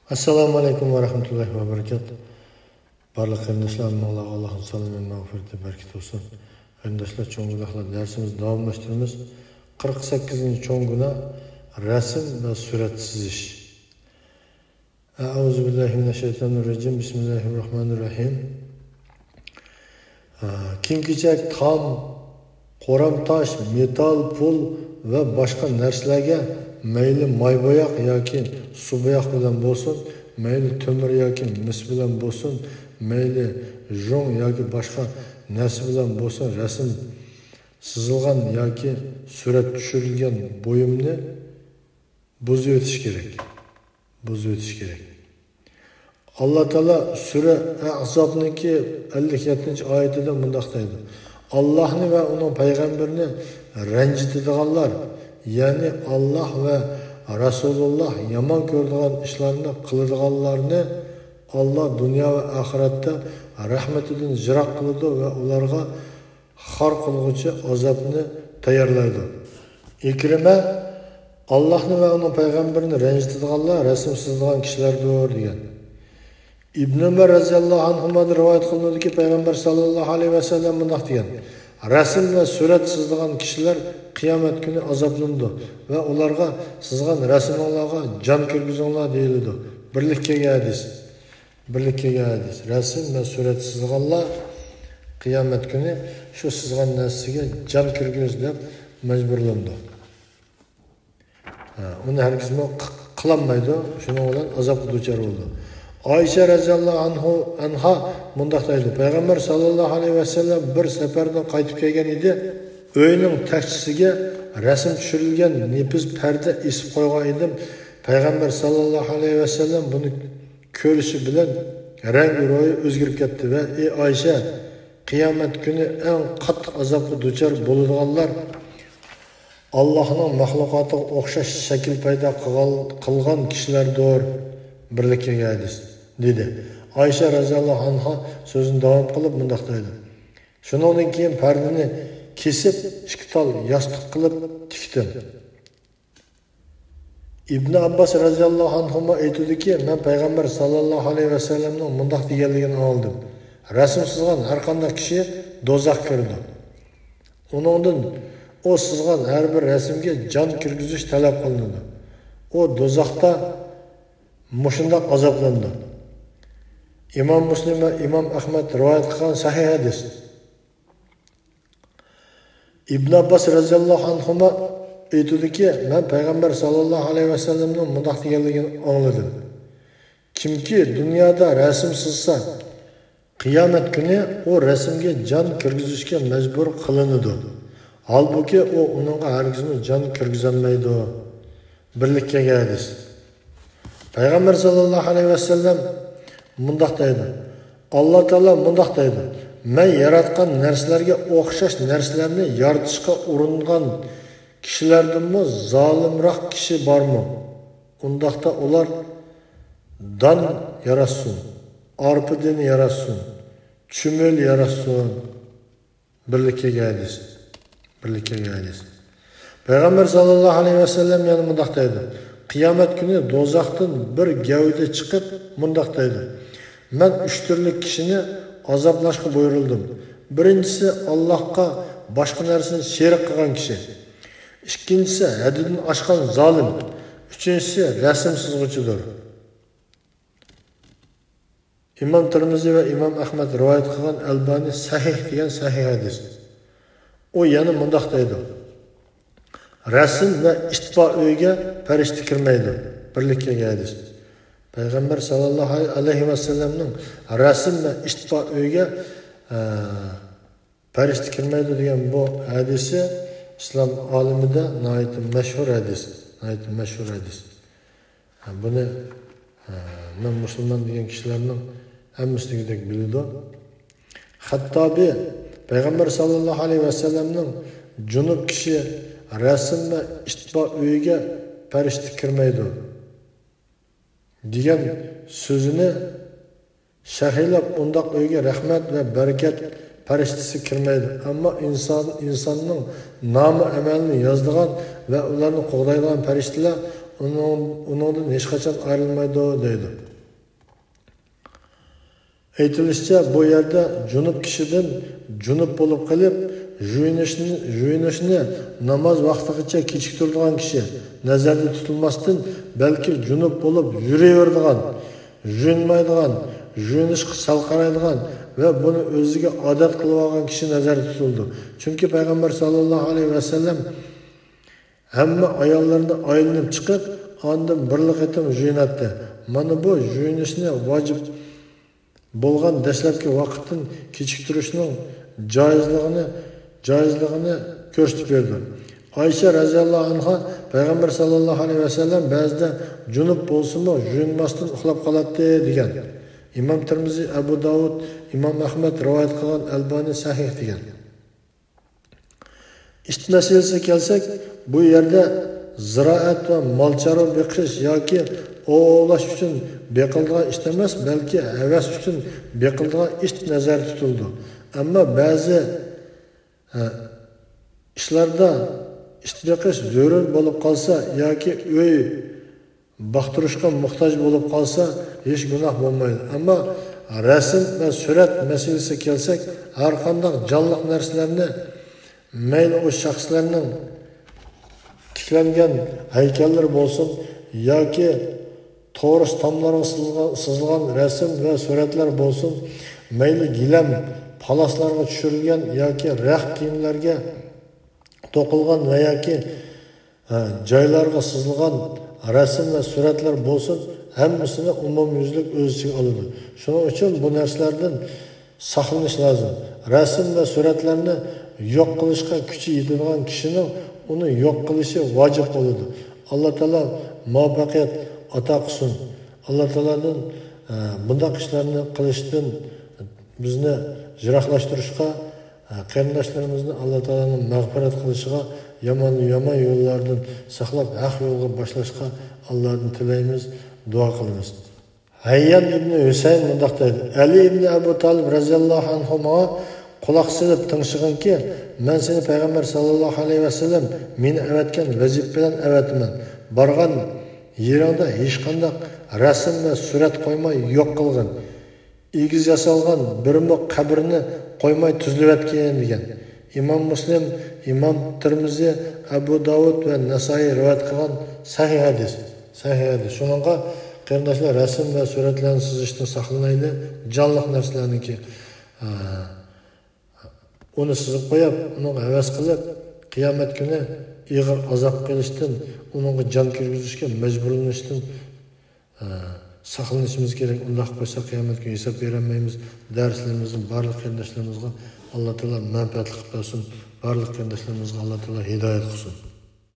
Assalomu alaykum va rahmatullohi va barakatuh. Barliq qarindoshlarim, Allohning salomati, mag'firati, barakati bo'lsin. Qarindoshlar, cho'ng gunohlar darsimizni davomlashtiramiz. 48-cho'ng gunoh rasm va surat chizish. A'udzu billahi minash shaytonir rojim. Bismillahir rohmanir rohim. Kiyim-kechak, tom, qo'ramtosh, metal, pul va boshqa narsalarga mayli moybo'yoq yoki suvboyoq bilan bo'lsin, mayli temir yoki mis bilan bo'lsin, mayli jong yoki boshqa narsa bilan bo'lsin, rasm chizilgan yoki surat tushirilgan buyumni buzib o'tish kerak. Alloh taolo sura Ahzobniki 57-oyatida bunday deydi. Allohni va uning payg'ambarini ranjitadiganlar, ya'ni Alloh va Rasululloh yomon ko'radigan ishlarni qiladiganlarni Alloh dunyo va oxiratda rahmatidan jiroq qiladi va ularga xor qilguvchi azobni tayyorlaydi. Ikrima Allohni va uning payg'ambarini ranjitadiganlar rasm chizadigan kishilardir degan. Ibn Umar radhiyallohu anhudan rivoyat qilinadiki, payg'ambar sallallohu alayhi vasallam bunday degan: rasm va surat chizadigan kishilar qiyomat kuni azoblanadi va ularga chizgan rasmlarga jon kirgizinglar deyiladi. Birlikka hadis. Rasm va surat chizganlar qiyomat kuni shu chizgan narsaga jon kirgiz deb majburlandi. Uni hargizmi qilolmaydi, shuning bilan azobga duchor bo'ldi. Ayşe radhiyallohu anha bunday deydi. Payg'ambar sallallohu alayhi vasallam bir safardan qaytib kelgan edi. Uyning tashchisiga rasm tushirilgan nepiz parda isib qo'ygan edim. Payg'ambar sallallohu alayhi vasallam buni ko'rishi bilan rang-ro'yi o'zgarib ketdi va ey Ayşe, qiyomat kuni eng qattiq azobga duchor bo'ladiganlar Allohning maxluqotiga o'xshash shakl paydo qilgan kishilardir. Birlikka hadis dedi. Ayşe radhiyallohu anha so'zini davom qilib bunday dedi. Shundan keyin pardani kesib, ikki tal yostiq qilib tikdim. Ibn Abbas radhiyallohu anhu aytdiki, men payg'ambar sallallohu alayhi vasallamning bunday deganligini oldim. Rasm chizgan har qanday kishi do'zaxga kirdi. Uningdan o chizgan har bir rasmga jon kirgizish talab qilinadi. O do'zaxda mushundaq azoblandi. İmam Muslim ve İmam Ahmed rivoyat qilgan sahih hadis. İbn Abbas radhiyallohu anhu aytdiki, men payg'ambar sallallohu alayhi vasallamning bunday deganligini angladim. Kimki dunyoda rasm chizsa, qiyomat kuni o rasmga jon kirgizishga majbur qilinadi. Halbuki o uningga hargizmi jon kirgizolmaydi. Birlikka hadis. Payg'ambar sallallohu alayhi vasallam bunday dedi. Alloh taolo bunday dedi. Men yaratgan narsalarga o'xshash narsalarni yaratishga uringan kishilardanmi zolimroq kishi bormi? Undaqda ular don yaratsin, arpadan yaratsin, chumul yaratsin. Birlikka hadis. Payg'ambar sallallohu alayhi vasallam yana bunday dedi. Qiyomat kuni do'zaxdan bir gavda chiqib bunday dedi. Men 3 turli kishini azoblashga buyurildim. Birinchisi Allohga boshqa narsani sherik qilgan kishi. Ikkinchisi haddidan oshgan zolim. Uchinchisi rasm chizuvchidir. İmam Tirmizi ve İmam Ahmed rivoyat qilgan Albani sahih degan sahih hadis. O yana bunday dedi. Rasm ve ittiba uyga farishta kirmaydi. Birlikka hadis. Payg'ambar sallallohu alayhi vasallamning rasm ve ittiba uyga farishta kirmaydi degan bu hadisi islom olimida nihoyat mashhur hadis. Buni men musulmon degan kishilarning hammasidek biladi. Hattobi Payg'ambar sallallohu alayhi vasallamning junub kishi rasm ve ittiba uyiga farishta kirmaydi degan so'zini shahilab undaq uyga rahmat ve barakat farishtasi kirmaydi. Ammo insonning nomi amalini yozdigan ve ularni qo'g'daydigan farishtalar uningdan hech qachon ayrilmaydi deydi. Aytilishicha, bu yerda junub kishidan junub bo'lib qolib, juyinishni namoz vaqtigacha kechiktiradigan kishi nazarda tutilmasdan, balki junub bo'lib yuraveradigan, juyinmaydigan, juyinishga sal qaraydigan ve bunu o'ziga odat qilib olgan kishi nazarda tutildi. Chunki payg'ambar sollallohu alayhi vasallam hamma ayollarni aylanib chiqib, ondan birlik etim juyinatdi. Mana bu juyinishni vojib bo'lgan dastlabki vaqtdan kechiktirishning joizligini ko'rsatib berdi. Ayşe radhiyallohu anha payg'ambar sollallohu alayhi vasallam ba'zida junub bo'lsa-mu, juyinmasdan uxlab qoladi degan. İmam Tirmizi, Abu Davud, İmam Ahmed rivayet kılan Albani sahih degan. İşt meselesiga kelsak, bu yerde ziraat ve malcharo beqish yoki ovlash uchun beqildigan ish emas, balki havas uchun beqildigan ish nazarda tutildi. Ammo ba'zi ishlarda ish beqish zarur bo'lib qolsa yoki uy baxtırışqa muhtoj bo'lib qolsa hech gunoh bo'lmaydi. Ammo rasm va surat masalasiga kelsak, har qanday jonliq narsalarni mayli o shaxslarning tiklangan haykallar bo'lsin yoki to'g'ri tomlarga sızılgan rasm va suratlar bo'lsin, mayli gilam palaslarga tushirilgan yoki raq kiyimlarga to'qilgan va yoki joylarga sızılgan rasm ve suratlar bo'lsin, hammasini umumyuzlik o'z ichiga oladi. Shuning uchun bu narsalardan saqlanish lozim. Rasm ve suratlarni yo'q qilishga kuchi yetadigan kishining uni yo'q qilishi vojib bo'ladi. Alloh taolo muvaffaqiyat ato qilsin. Alloh taoloning bunday ishlarni qilishdan bizni jiroqlashtirishga, qarindoshlarimizni Alloh taoloning mag'firat qilishiga, yomon yo'llardan saqlab haq yo'lga boshlashga Allohdan tilaymiz, duo qilamiz. Hayyan ibn Husayn mundaq deydi: Ali ibn Abu Talib radhiyallohu anhu quloq silib tingshig'inki, men seni payg'ambar sallallohu alayhi vasallam meni avatgan vazif bilan avatman. Borgan yeringda hech qanday rasm va surat qo'ymay yo'q qilgin. Egiz yasalgan birmi qabrni qo'ymay tuzlayotgan degan. İmam Muslim, İmam Tirmizi, Abu Davud ve Nasai rivayet kılan sahih hadis. Şununla qarindoshlar rasm ve suratlarni sızıştan saqlanayli, canlıq narsalarni ki onu sızıp qo'yib, onu havas qilib, qiyomat kuni ig'ir azob qilishdan, onunga jon kirgizishga majburlanishdan saqlanishimiz kerak. Undaq bo'lsa qiyomat kuni hisob berolmaymiz. Darslerimizin barliq qarindoshlarımızga Allah Teala menfaatli qilib bersin. Barliq qarindoshlarımızga Allah Teala hidayet qilsin.